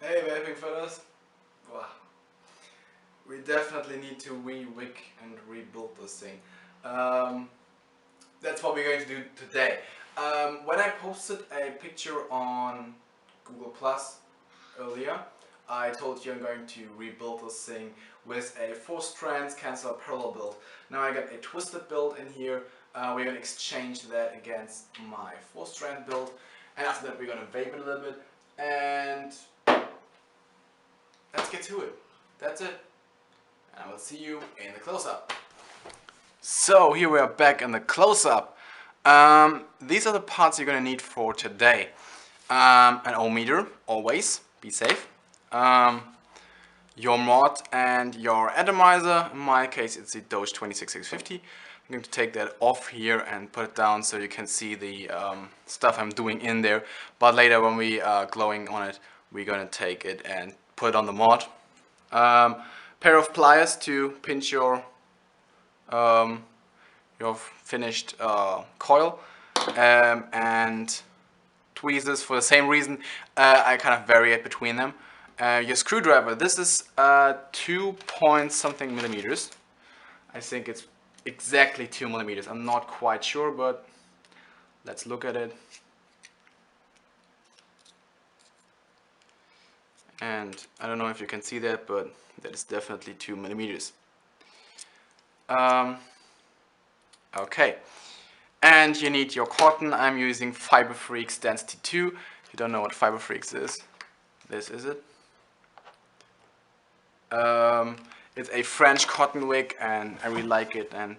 Hey vaping fellas, wow. We definitely need to re-wick and rebuild this thing. Um, that's what we're going to do today. When I posted a picture on Google Plus earlier, I told you I'm going to rebuild this thing with a 4 strands Kanthal parallel build. Now I got a twisted build in here. We're going to exchange that against my 4 strand build, and after that we're going to vape it a little bit, and let's get to it. That's it. And I will see you in the close-up. So here we are back in the close-up. These are the parts you're gonna need for today. An ohm meter, always, be safe. Your mod and your atomizer. In my case it's the Doge 26650. I'm going to take that off here and put it down so you can see the stuff I'm doing in there. But later when we are glowing on it, we're gonna take it and put it on the mod. Pair of pliers to pinch your finished coil, and tweezers for the same reason. I kind of vary it between them. Your screwdriver, this is 2 point something millimeters. I think it's exactly 2 millimeters. I'm not quite sure, but let's look at it. And I don't know if you can see that, but that is definitely 2 millimeters. Okay, and you need your cotton. I'm using Fiber Freaks Density 2. If you don't know what Fiber Freaks is, this is it. It's a French cotton wick and I really like it, and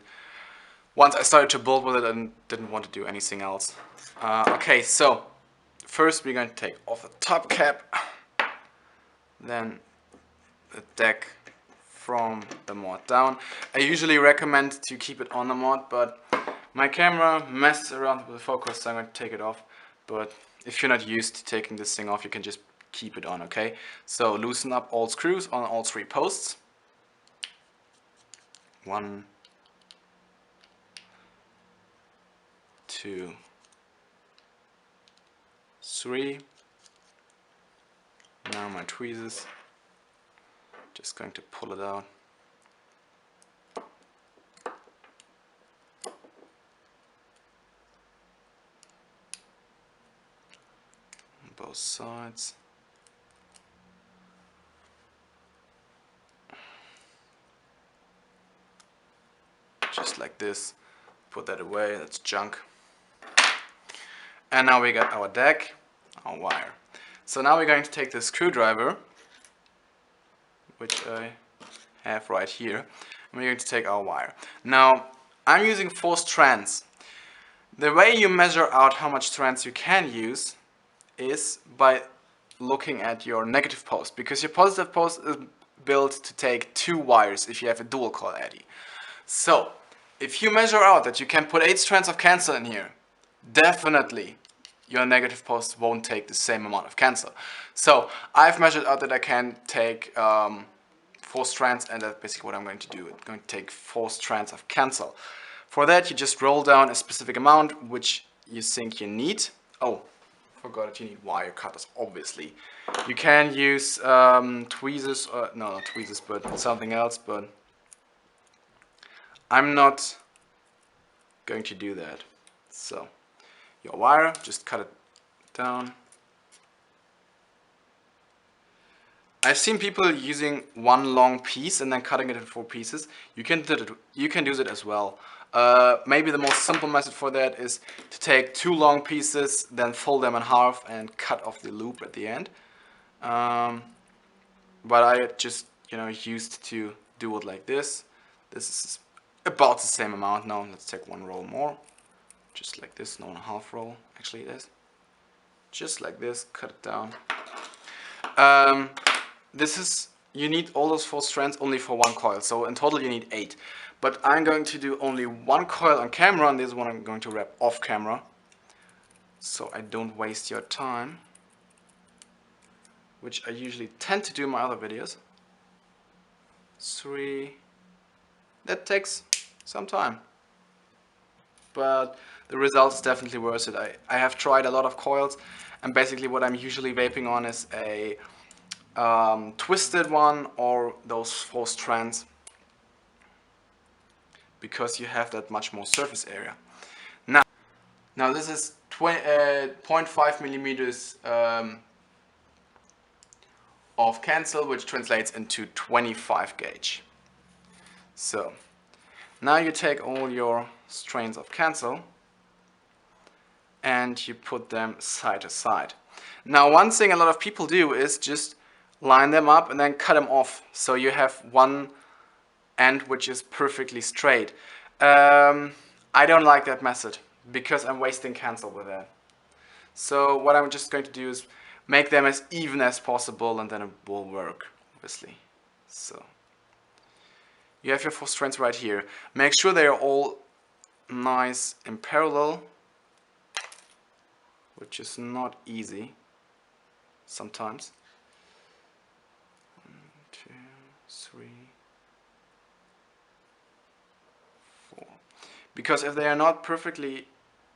once I started to build with it I didn't want to do anything else. Okay, so first we're going to take off the top cap, then the deck from the mod down. I usually recommend to keep it on the mod, but my camera messes around with the focus, so I'm going to take it off. But if you're not used to taking this thing off, you can just keep it on, okay? So loosen up all screws on all 3 posts. 1, 2, 3. Now my tweezers. Just going to pull it out. On both sides. Just like this. Put that away, that's junk. And now we got our deck, our wire. So now we're going to take the screwdriver, which I have right here, and we're going to take our wire. Now, I'm using 4 strands. The way you measure out how much strands you can use is by looking at your negative post, because your positive post is built to take 2 wires if you have a dual coil eddy. So, if you measure out that you can put 8 strands of Kanthal in here, definitely your negative post won't take the same amount of Kanthal. So I've measured out that I can take 4 strands, and that's basically what I'm going to do. I'm going to take 4 strands of Kanthal. For that you just roll down a specific amount which you think you need. Oh, forgot that you need wire cutters, obviously. You can use tweezers, no, not tweezers, but something else, but I'm not going to do that. So your wire, just cut it down. I've seen people using 1 long piece and then cutting it in 4 pieces. You can do that as well. Maybe the most simple method for that is to take 2 long pieces, then fold them in half and cut off the loop at the end. But I just used to do it like this. This is about the same amount. Now let's take 1 roll more. Just like this, no, 1/2 roll, actually it is. Just like this, cut it down. You need all those 4 strands only for 1 coil, so in total you need 8. But I'm going to do only 1 coil on camera, and this one I'm going to wrap off camera, so I don't waste your time, which I usually tend to do in my other videos. 3, that takes some time, but the result is definitely worth it. I have tried a lot of coils, and basically what I'm usually vaping on is a twisted one or those 4 strands, because you have that much more surface area. Now this is 0.5 millimeters of Kanthal, which translates into 25 gauge. So now you take all your strands of Kanthal and you put them side to side. Now one thing a lot of people do is just line them up and then cut them off, so you have one end which is perfectly straight. I don't like that method because I'm wasting Kanthal with that. So what I'm just going to do is make them as even as possible, and then it will work, obviously. So you have your 4 strands right here. Make sure they are all nice in parallel, which is not easy sometimes. 1, 2, 3, 4. Because if they are not perfectly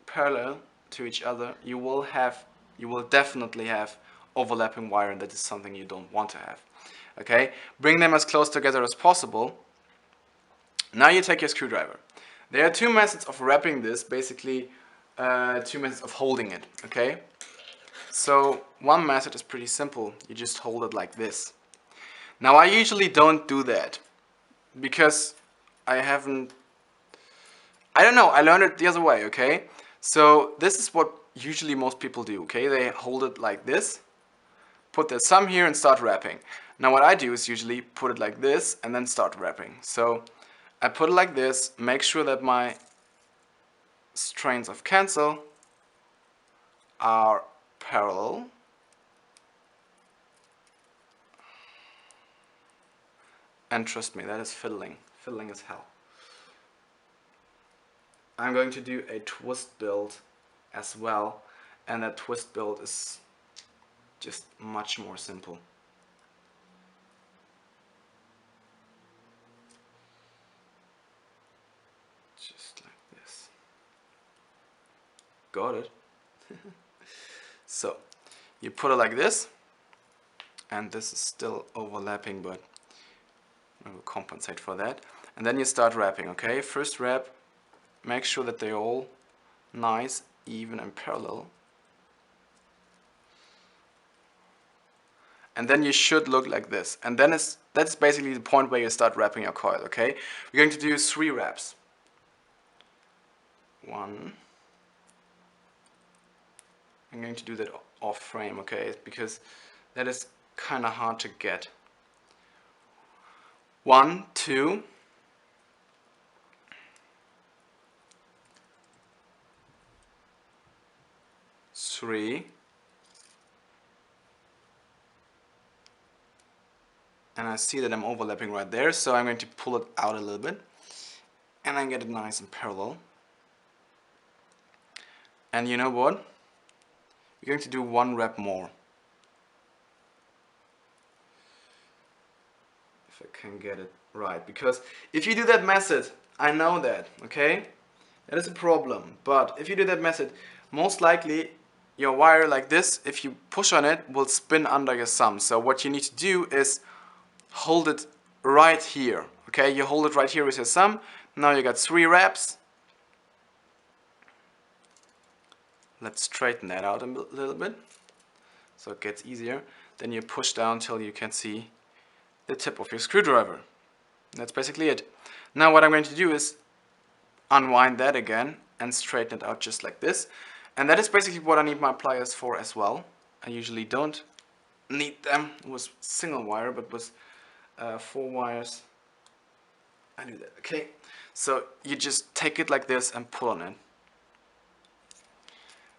parallel to each other, you will definitely have overlapping wire, and that is something you don't want to have. Okay, bring them as close together as possible. Now you take your screwdriver. There are 2 methods of wrapping this, basically 2 methods of holding it. Okay, so one method is pretty simple. You just hold it like this. Now I usually don't do that because I don't know, I learned it the other way. Okay, so this is what usually most people do. Okay, they hold it like this, put their thumb here and start wrapping. Now what I do is usually put it like this and then start wrapping. So I put it like this, make sure that my strands of Kanthal are parallel. And trust me, that is fiddling as hell. I'm going to do a twist build as well, and that twist build is just much more simple. Just like this. Got it. So you put it like this, and this is still overlapping, but I will compensate for that. And then you start wrapping. Okay, first wrap, make sure that they're all nice, even and parallel. And then you should look like this. And then that's basically the point where you start wrapping your coil. Okay, we're going to do 3 wraps. 1. I'm going to do that off frame, okay, because that is kind of hard to get. 1, 2. 3. And I see that I'm overlapping right there, so I'm going to pull it out a little bit and then get it nice and parallel. And you know what? We're going to do 1 wrap more. If I can get it right, because if you do that method, I know that, okay? That is a problem, but if you do that method, most likely your wire like this, if you push on it, will spin under your thumb. So what you need to do is hold it right here, okay? You hold it right here with your thumb. Now you got 3 wraps. Let's straighten that out a little bit so it gets easier. Then you push down till you can see the tip of your screwdriver. That's basically it. Now what I'm going to do is unwind that again and straighten it out just like this. And that is basically what I need my pliers for as well. I usually don't need them with single wire, but with 4 wires I do that. Okay, so you just take it like this and pull on it.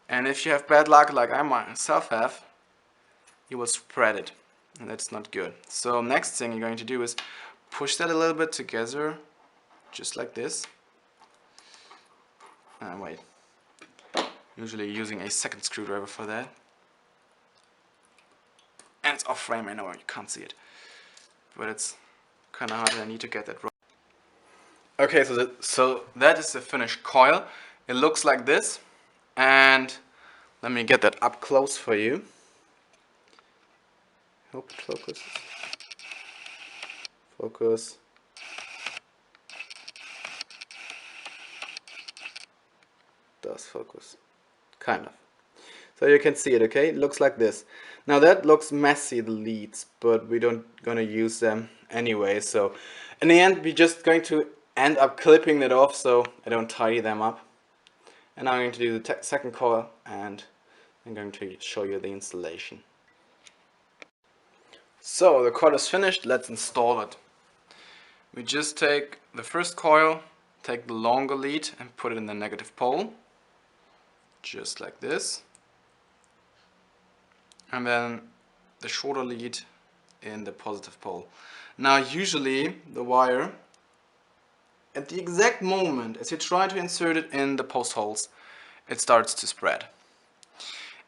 And if you have bad luck like I myself have, you will spread it, and that's not good. So next thing you're going to do is push that a little bit together, just like this. And wait, usually using a second screwdriver for that. And it's off frame, I know you can't see it, but it's kind of hard and I need to get that right. Okay, so that is the finished coil. It looks like this, and let me get that up close for you. Hope it focuses. Focus. Does focus. Kind of. So you can see it, okay? It looks like this. Now that looks messy, the leads, but we don't gonna use them anyway. So in the end, we're just going to end up clipping it off so I don't tidy them up. And I'm going to do the second coil and I'm going to show you the installation. So the coil is finished, let's install it. We just take the first coil, take the longer lead and put it in the negative pole. Just like this. And then the shorter lead in the positive pole. Now usually the wire, at the exact moment as you try to insert it in the post holes, it starts to spread.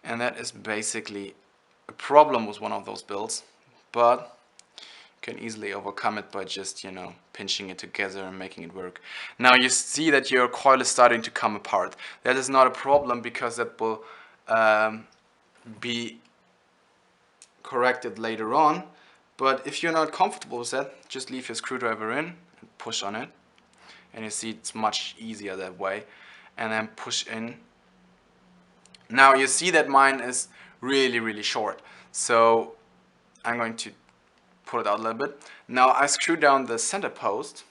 And that is basically a problem with one of those builds, but you can easily overcome it by just, you know, pinching it together and making it work. Now you see that your coil is starting to come apart. That is not a problem because that will be corrected later on, but if you're not comfortable with that, just leave your screwdriver in and push on it, and you see it's much easier that way, and then push in. Now you see that mine is really short, so I'm going to pull it out a little bit. Now I screw down the center post,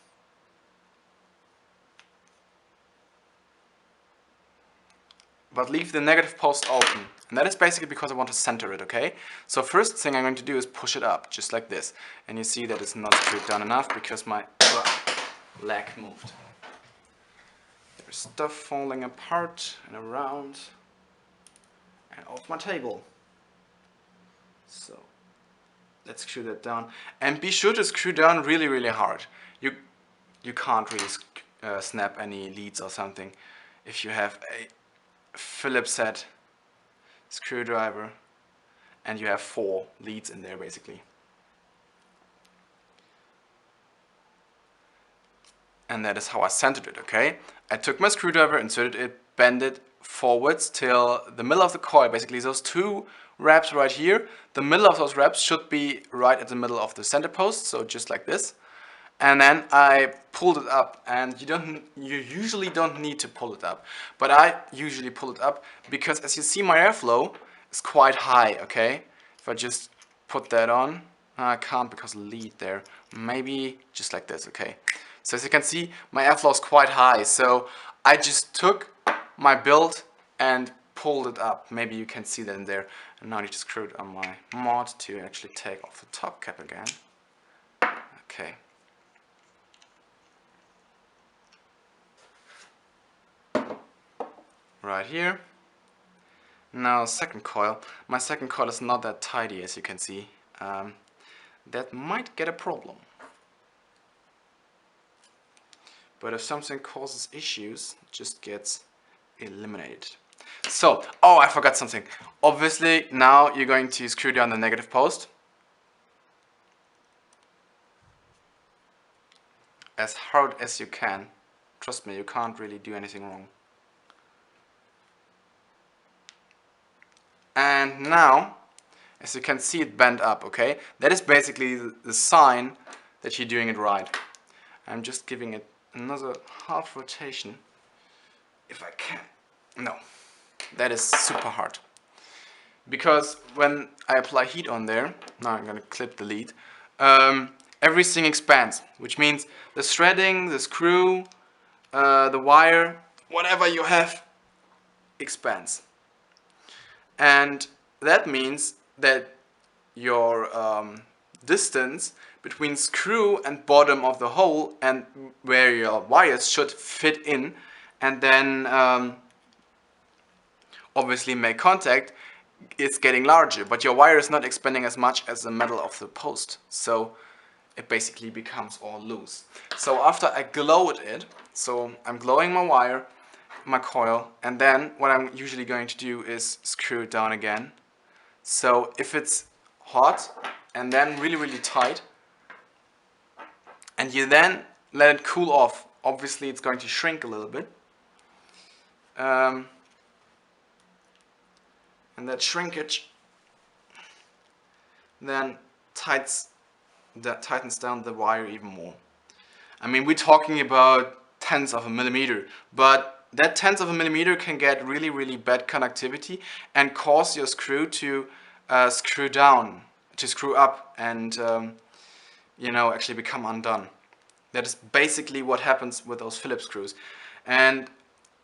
but leave the negative post open. And that is basically because I want to center it, okay? So first thing I'm going to do is push it up, just like this. And you see that it's not screwed down enough because my leg moved. There's stuff falling apart and around and off my table. So let's screw that down. And be sure to screw down really hard. You can't really snap any leads or something if you have a Phillips head screwdriver and you have 4 leads in there basically. And that is how I centered it, okay? I took my screwdriver, inserted it, bent it forwards till the middle of the coil, basically those 2 wraps right here. The middle of those wraps should be right at the middle of the center post, so just like this. And then I pulled it up, and you usually don't need to pull it up, but I usually pull it up because as you see my airflow is quite high, okay? If I just put that on, I can't because of the lead there, maybe just like this, okay? So as you can see, my airflow is quite high, so I just took my build and pulled it up. Maybe you can see that in there. And now I need to screw it on my mod to actually take off the top cap again. Okay. Right here. Now second coil. My second coil is not that tidy, as you can see. That might get a problem. But if something causes issues, it just gets eliminated. So, oh, I forgot something. Obviously, now you're going to screw down the negative post. As hard as you can. Trust me, you can't really do anything wrong. And now, as you can see, it bent up, okay? That is basically the sign that you're doing it right. I'm just giving it another half rotation, if I can. No, that is super hard. Because when I apply heat on there, now I'm gonna clip the lead, everything expands, which means the threading, the screw, the wire, whatever you have, expands. And that means that your distance between screw and bottom of the hole and where your wires should fit in and then obviously make contact is getting larger, but your wire is not expanding as much as the metal of the post, so it basically becomes all loose. So after I glowed it, so I'm glowing my wire, my coil, and then what I'm usually going to do is screw it down again. So if it's hot and then really tight, and you then let it cool off, obviously it's going to shrink a little bit. And that shrinkage then tightens down the wire even more. I mean, we're talking about tenths of a millimeter, but that tenth of a millimeter can get really, really bad conductivity and cause your screw to screw down, to screw up, and you know, actually become undone. That is basically what happens with those Phillips screws. And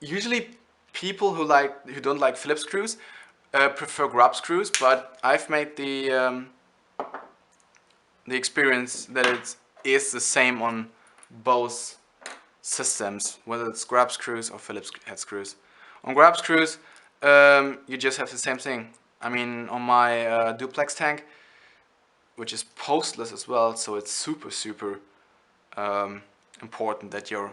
usually people who don't like Phillips screws prefer grub screws, but I've made the experience that it is the same on both systems, whether it's grub screws or Phillips head screws. On grub screws, you just have the same thing. I mean, on my duplex tank, which is postless as well, so it's super important that your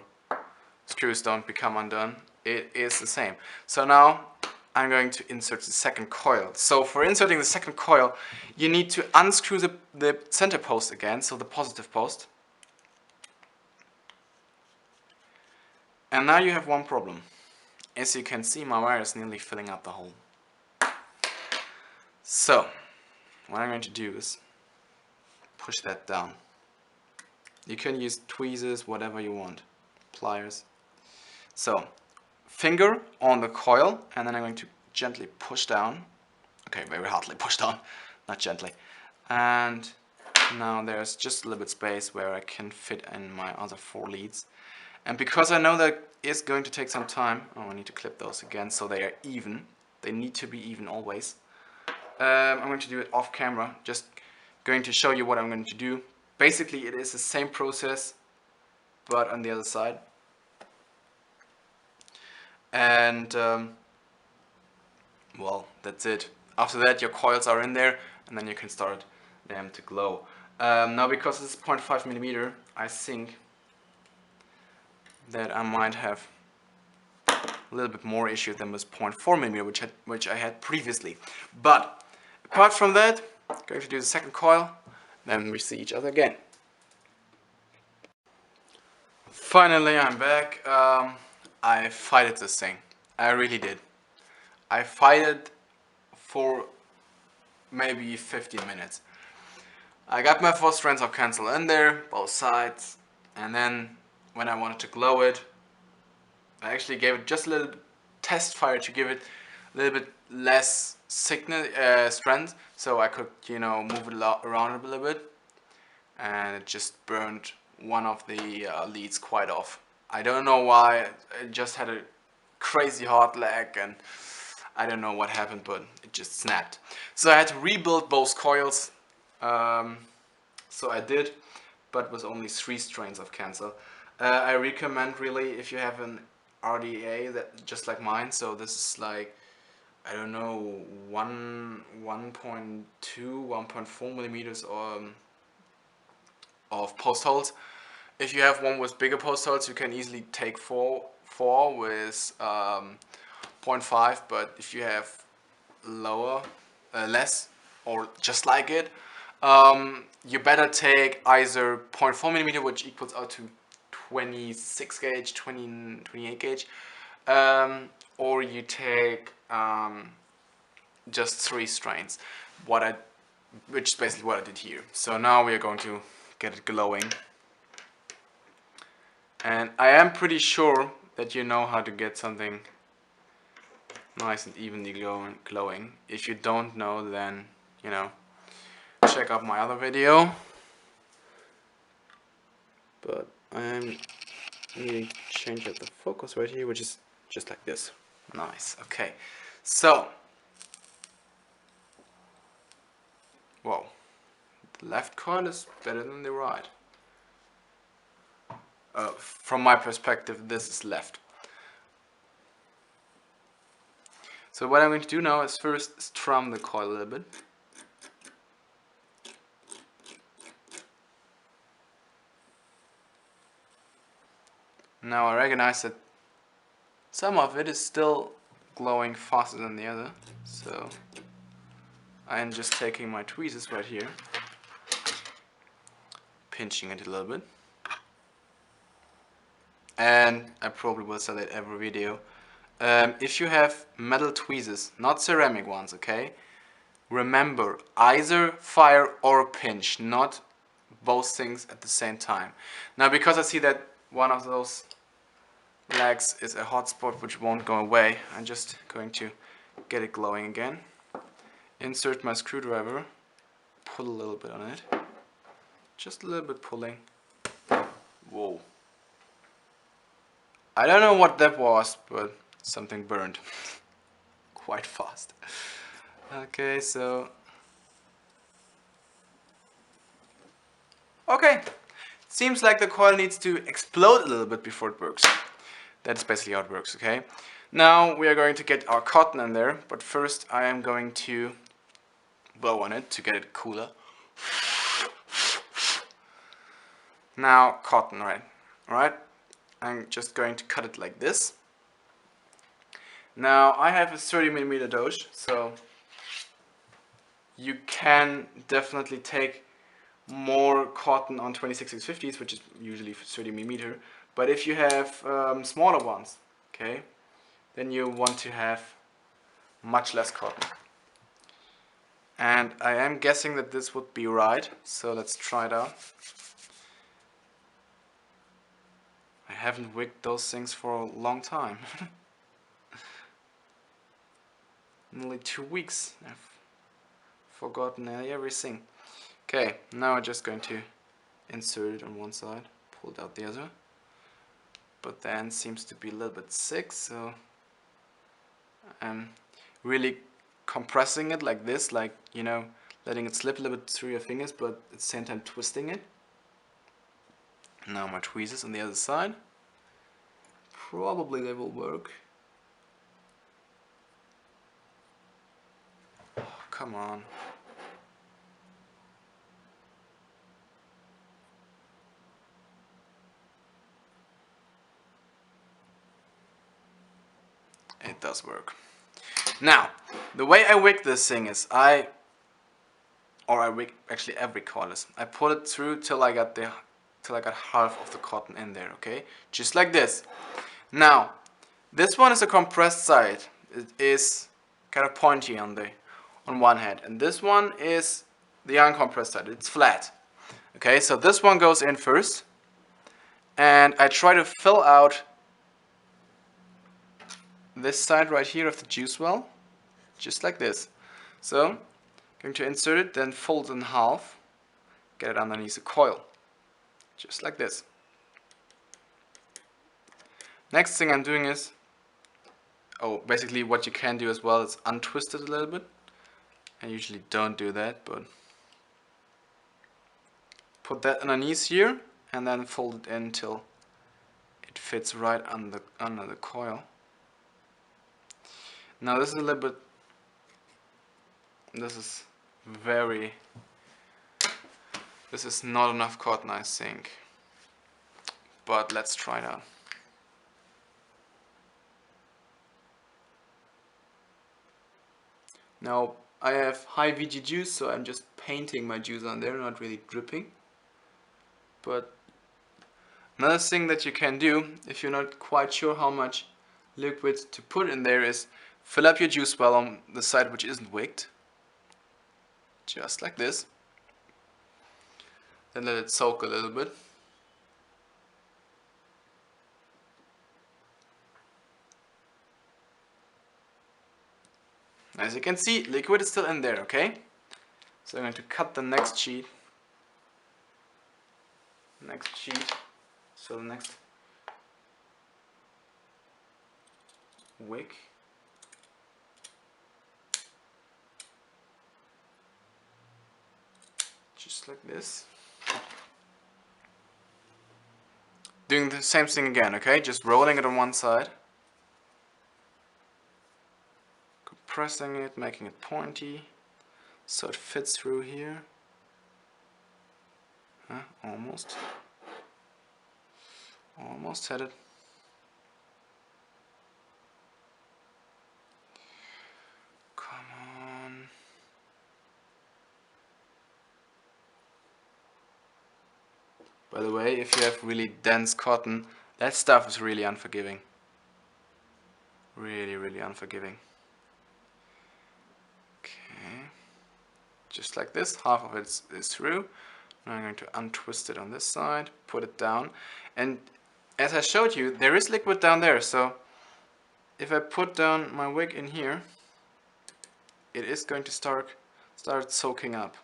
screws don't become undone. It is the same. So now I'm going to insert the second coil. So for inserting the second coil, you need to unscrew the center post again, so the positive post. And now you have one problem. As you can see, my wire is nearly filling up the hole. So what I'm going to do is push that down. You can use tweezers, whatever you want, pliers. So finger on the coil, and then I'm going to gently push down. Okay, very hardly push down, not gently. And now there's just a little bit space where I can fit in my other 4 leads. And because I know that is going to take some time, oh, I need to clip those again so they are even. They need to be even always. I'm going to do it off camera, just going to show you what I'm going to do. Basically it is the same process, but on the other side. And well, that's it. After that your coils are in there, and then you can start them to glow. Now because it's 0.5 millimeter, I think that I might have a little bit more issue than with 0.4 millimeter, which I had previously. But apart from that, I'm going to do the second coil, then we see each other again. Finally, I'm back. I fighted this thing. I really did. I fighted for maybe 15 minutes. I got my 4 strands of Kanthal in there, both sides, and then when I wanted to glow it, I actually gave it just a little test fire to give it a little bit less strength, so I could, you know, move it around a little bit, and it just burned one of the leads quite off. I don't know why. It just had a crazy hard lag, and I don't know what happened, but it just snapped. So I had to rebuild both coils. So I did, but with only 3 strands of Kanthal. I recommend really, if you have an RDA that just like mine, so this is like, I don't know, 1.2, 1.4 millimeters of post holes. If you have one with bigger post holes, you can easily take 4 with 0.5, but if you have less, or just like it, you better take either 0.4 millimeter, which equals out to 26 gauge, 28 gauge, or you take just 3 strands, which is basically what I did here. So now we are going to get it glowing, and I am pretty sure that you know how to get something nice and evenly glowing. If you don't know, then, you know, check out my other video. But I'm needing to change up the focus right here, which is just like this. Nice. Okay, so whoa, the left coil is better than the right. From my perspective, this is left. So what I'm going to do now is first strum the coil a little bit. Now I recognize that some of it is still glowing faster than the other, so I'm just taking my tweezers right here, pinching it a little bit, and I probably will say that every video. If you have metal tweezers, not ceramic ones, okay, Remember, either fire or pinch, not both things at the same time. Now, because I see that one of those legs is a hot spot which won't go away, I'm just going to get it glowing again. Insert my screwdriver, pull a little bit on it, just a little bit pulling. Whoa. I don't know what that was, but something burned quite fast. Okay, so okay, seems like the coil needs to explode a little bit before it works. That's basically how it works, okay? Now we are going to get our cotton in there, but first I am going to blow on it to get it cooler. Now cotton, right? Alright, I'm just going to cut it like this. Now I have a 30mm doge, so you can definitely take more cotton on 26-650s, which is usually 30mm, but if you have smaller ones, okay, then you want to have much less cotton. And I am guessing that this would be right, so let's try it out. I haven't wicked those things for a long time. Nearly 2 weeks. I've forgotten everything. Okay, now I'm just going to insert it on one side, pull it out the other. But the end seems to be a little bit sick, so I'm really compressing it like this, like, you know, letting it slip a little bit through your fingers, but at the same time twisting it. Now my tweezers on the other side. Probably they will work. Oh, come on. It does work. Now, the way I wick this thing is I wick actually every coil is. I pull it through till I got half of the cotton in there, okay? Just like this. Now, this one is a compressed side. It is kind of pointy on one head, and this one is the uncompressed side. It's flat. Okay, so this one goes in first, and I try to fill out this side right here of the juice well, just like this. So, going to insert it, then fold it in half, get it underneath the coil, just like this. Next thing I'm doing is, basically what you can do as well is untwist it a little bit. I usually don't do that, but put that underneath here and then fold it in until it fits right under the coil. Now this is a little bit, this is not enough cotton, I think, but let's try it out. Now I have high VG juice, so I'm just painting my juice on there, not really dripping. But another thing that you can do, if you're not quite sure how much liquid to put in there, is fill up your juice well on the side which isn't wicked, just like this. Then let it soak a little bit. As you can see, liquid is still in there, okay? So I'm going to cut the next sheet. So the next wick. Just like this. Doing the same thing again, okay? Just rolling it on one side. Compressing it, making it pointy, so it fits through here. Almost. Almost had it. Come on. By the way, if you have really dense cotton, that stuff is really unforgiving. Really, really unforgiving. Okay. just like this. Half of it is through. Now I'm going to untwist it on this side, put it down, and as I showed you, there is liquid down there, so if I put down my wick in here, it is going to start soaking up.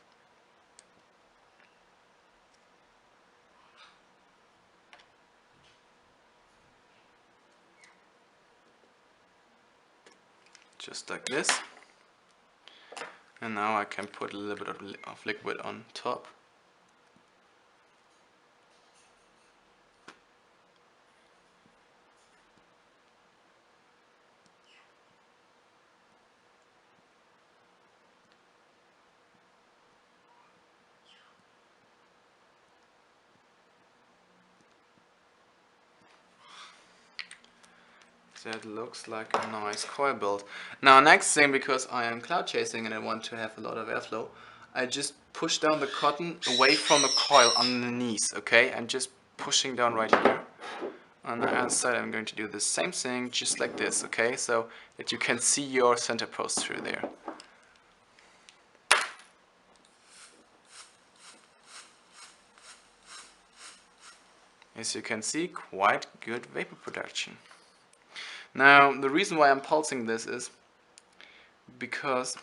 Just like this. And now I can put a little bit of liquid on top. That looks like a nice coil build. Now next thing, because I am cloud chasing and I want to have a lot of airflow, I just push down the cotton away from the coil underneath, okay? I'm just pushing down right here. On the other side I'm going to do the same thing, just like this, okay? So that you can see your center post through there. As you can see, quite good vapor production. Now, the reason why I'm pulsing this is because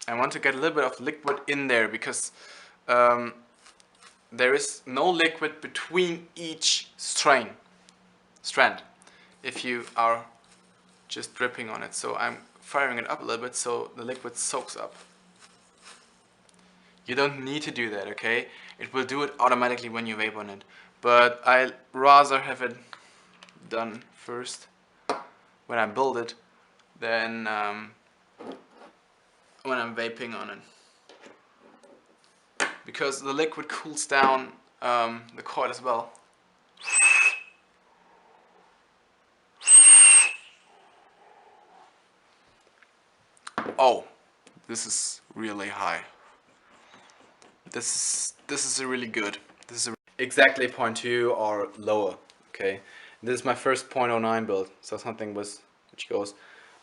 I want to get a little bit of liquid in there, because there is no liquid between each strand if you are just dripping on it. So I'm firing it up a little bit so the liquid soaks up. You don't need to do that, okay? It will do it automatically when you vape on it. But I rather have it done first when I build it than when I'm vaping on it, because the liquid cools down the coil as well. Oh, this is really high. This is really good. This is exactly 0.2 or lower. Okay, this is my first 0.09 build, so something which goes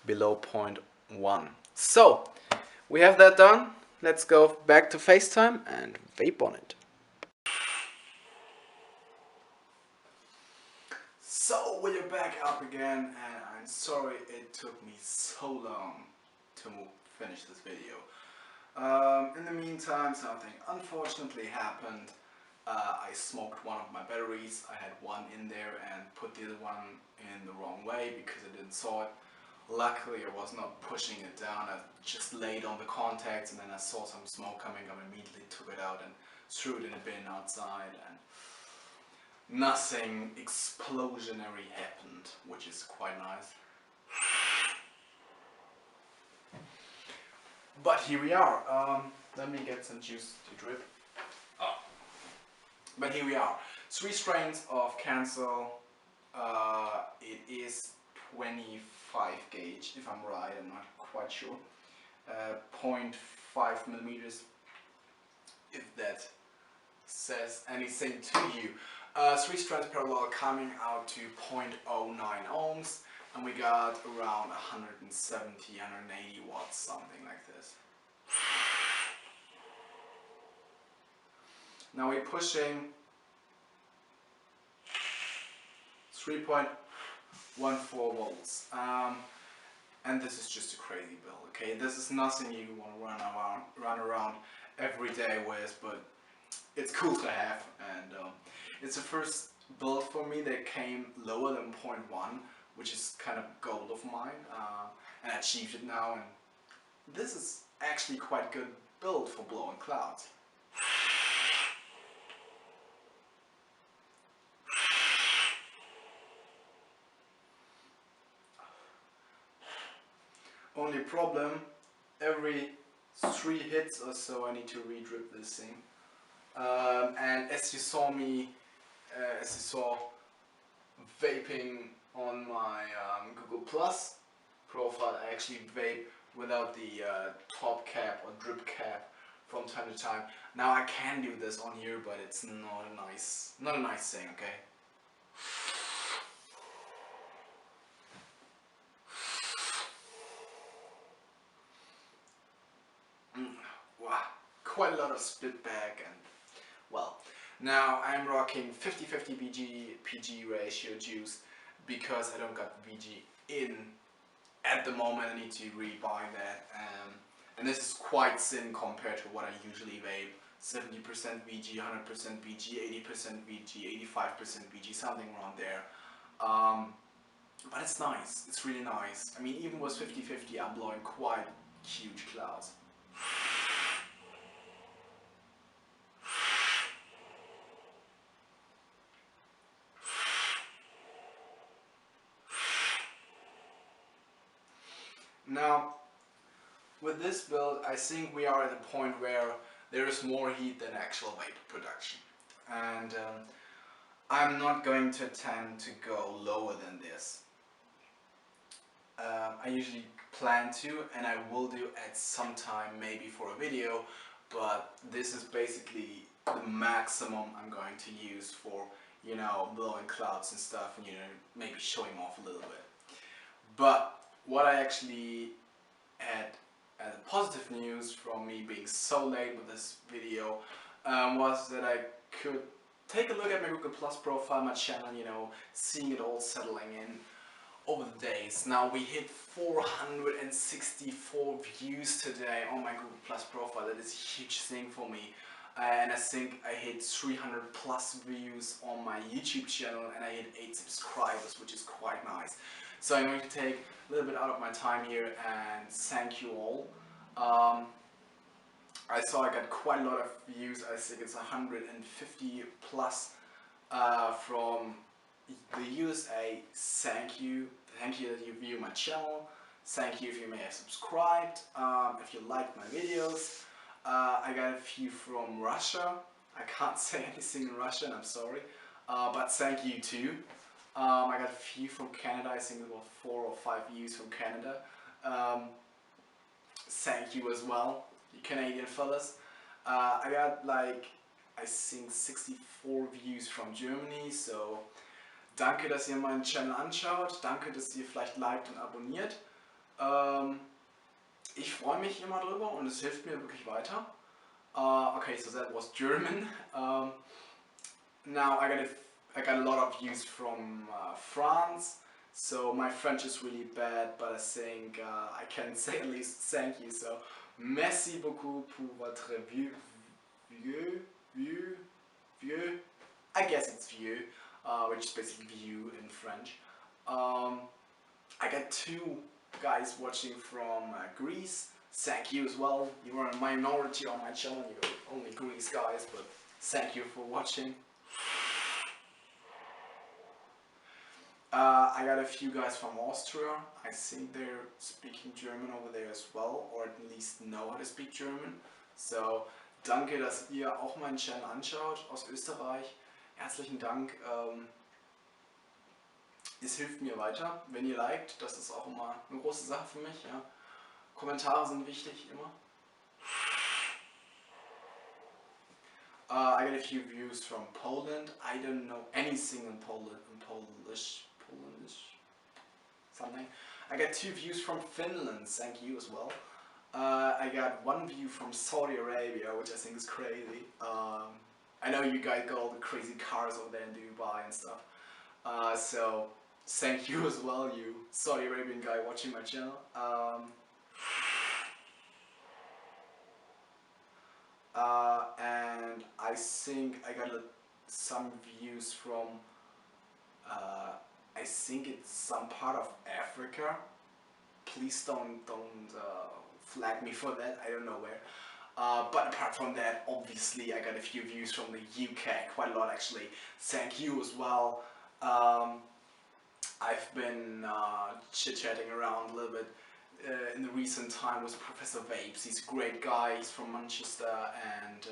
below 0.1. So we have that done. Let's go back to FaceTime and vape on it. So we're back up again, and I'm sorry it took me so long to finish this video. In the meantime, something unfortunately happened. I smoked one of my batteries. I had one in there and put the other one in the wrong way because I didn't saw it. Luckily I was not pushing it down. I just laid on the contacts, and then I saw some smoke coming up, immediately took it out and threw it in a bin outside, and nothing explosionary happened, which is quite nice. But here we are. Let me get some juice to drip. Oh. But here we are. 3 strains of Kanthal. It is 25 gauge, if I'm right. I'm not quite sure. 0.5 millimeters, if that says anything to you. 3 strands parallel coming out to 0.09 ohms, and we got around 170, 180 watts, something like this. Now we're pushing 3.14 volts, and this is just a crazy build. Okay, this is nothing you want to run around every day with, but it's cool to have, and it's the first build for me that came lower than 0.1, which is kind of goal of mine, and I achieved it now, and this is actually quite good build for blowing clouds. Only problem, every 3 hits or so I need to re-drip this thing. And as you saw vaping on my Google Plus profile, I actually vape without the top cap or drip cap from time to time. Now I can do this on here, but it's not a nice thing, okay? quite a lot of split back, and well, now I'm rocking 50-50 PG ratio juice because I don't got VG in at the moment. I need to rebuy that, and this is quite thin compared to what I usually vape. 70% VG, 100% VG, 80% VG, 85% VG, something around there. But it's nice, it's really nice. I mean, even with 50-50, I'm blowing quite huge clouds. Now, with this build, I think we are at a point where there is more heat than actual vapor production. And I'm not going to attempt to go lower than this. I usually plan to, and I will do at some time, maybe for a video, but this is basically the maximum I'm going to use for, you know, blowing clouds and stuff, and, you know, maybe showing off a little bit. But what I actually had as a positive news from me being so late with this video was that I could take a look at my Google Plus profile, my channel, you know, seeing it all settling in over the days. Now we hit 464 views today on my Google Plus profile. That is a huge thing for me. And I think I hit 300 plus views on my YouTube channel, and I hit 8 subscribers, which is quite nice. So I'm going to take a little bit out of my time here and thank you all. I saw I got quite a lot of views. I think it's 150 plus from the USA. Thank you that you view my channel. Thank you if you may have subscribed, if you liked my videos. I got a few from Russia. I can't say anything in Russian, I'm sorry, but thank you too. I got a few from Canada. I think about 4 or 5 views from Canada. Thank you as well, you Canadian fellas. I got like, I think 64 views from Germany, so danke, dass ihr meinen Channel anschaut, danke, dass ihr vielleicht liked und abonniert. Ich freue mich immer drüber und es hilft mir wirklich weiter. Okay, so that was German. Now I got a lot of views from France, so my French is really bad, but I think I can say at least thank you. So merci beaucoup pour votre vieux, I guess it's vieux, which is basically view in French. I got 2 guys watching from Greece. Thank you as well. You are a minority on my channel. You're only Greece guys, but thank you for watching. I got a few guys from Austria. I think they're speaking German over there as well, or at least know how to speak German. So, danke, dass ihr auch meinen Channel anschaut aus Österreich. Herzlichen Dank. Es hilft mir weiter, wenn ihr liked. Das ist auch immer eine große Sache für mich. Ja. Kommentare sind wichtig, immer. I got a few views from Poland. I don't know anything in Polish, something. I got 2 views from Finland, thank you as well. I got 1 view from Saudi Arabia, which I think is crazy. I know you guys got all the crazy cars over there in Dubai and stuff. So thank you as well, you Saudi Arabian guy watching my channel. And I think I got some views from, I think it's some part of Africa. Please don't flag me for that, I don't know where. But apart from that, obviously I got a few views from the UK, quite a lot actually. Thank you as well. I've been chit-chatting around a little bit in the recent time with Professor Vapes. He's a great guy, he's from Manchester, and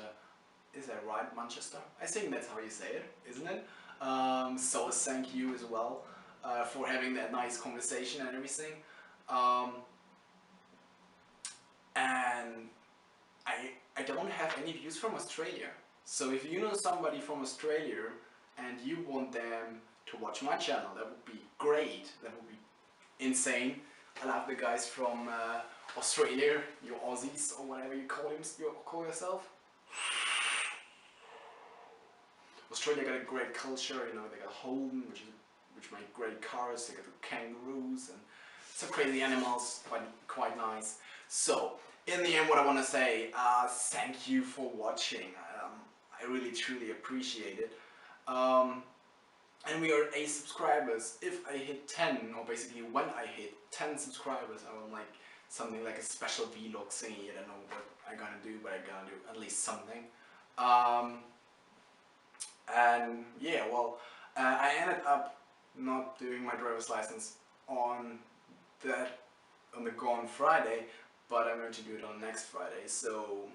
is that right, Manchester? I think that's how you say it, isn't it? So thank you as well for having that nice conversation and everything. And I don't have any views from Australia. So if you know somebody from Australia and you want them to watch my channel, that would be great. That would be insane. I love the guys from Australia, you Aussies or whatever you call yourself. Australia got a great culture, you know, they got home, which make great cars, they got the kangaroos and some crazy animals, quite nice. So, in the end, what I want to say, thank you for watching. I really truly appreciate it. And we are 8 subscribers. If I hit 10, or basically when I hit 10 subscribers, I will make something like a special vlog thingy. I don't know what I'm gonna do, but I'm gonna do at least something. And yeah, well, I ended up not doing my driver's license on the Gone Friday, but I'm going to do it on next Friday. So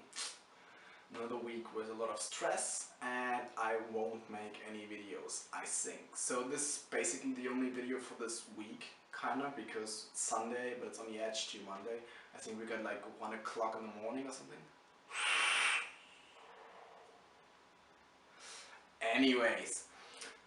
another week with a lot of stress, and I won't make any videos, I think. So this is basically the only video for this week, kinda, because it's Sunday, but it's on the edge to Monday. I think we got like 1 o'clock in the morning or something. Anyways,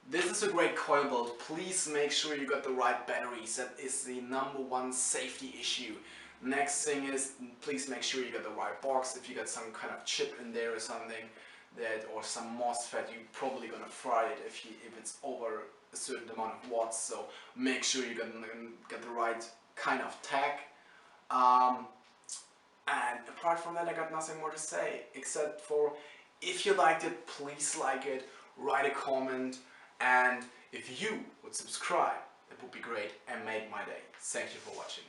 this is a great coil build. Please make sure you got the right batteries. That is the #1 safety issue. Next thing is, please make sure you got the right box. If you got some kind of chip in there or something, or some MOSFET, you're probably gonna fry it if it's over a certain amount of watts. So make sure you got the right kind of tag. And apart from that, I got nothing more to say, except for, if you liked it, please like it, write a comment, and if you would subscribe, that would be great and make my day. Thank you for watching.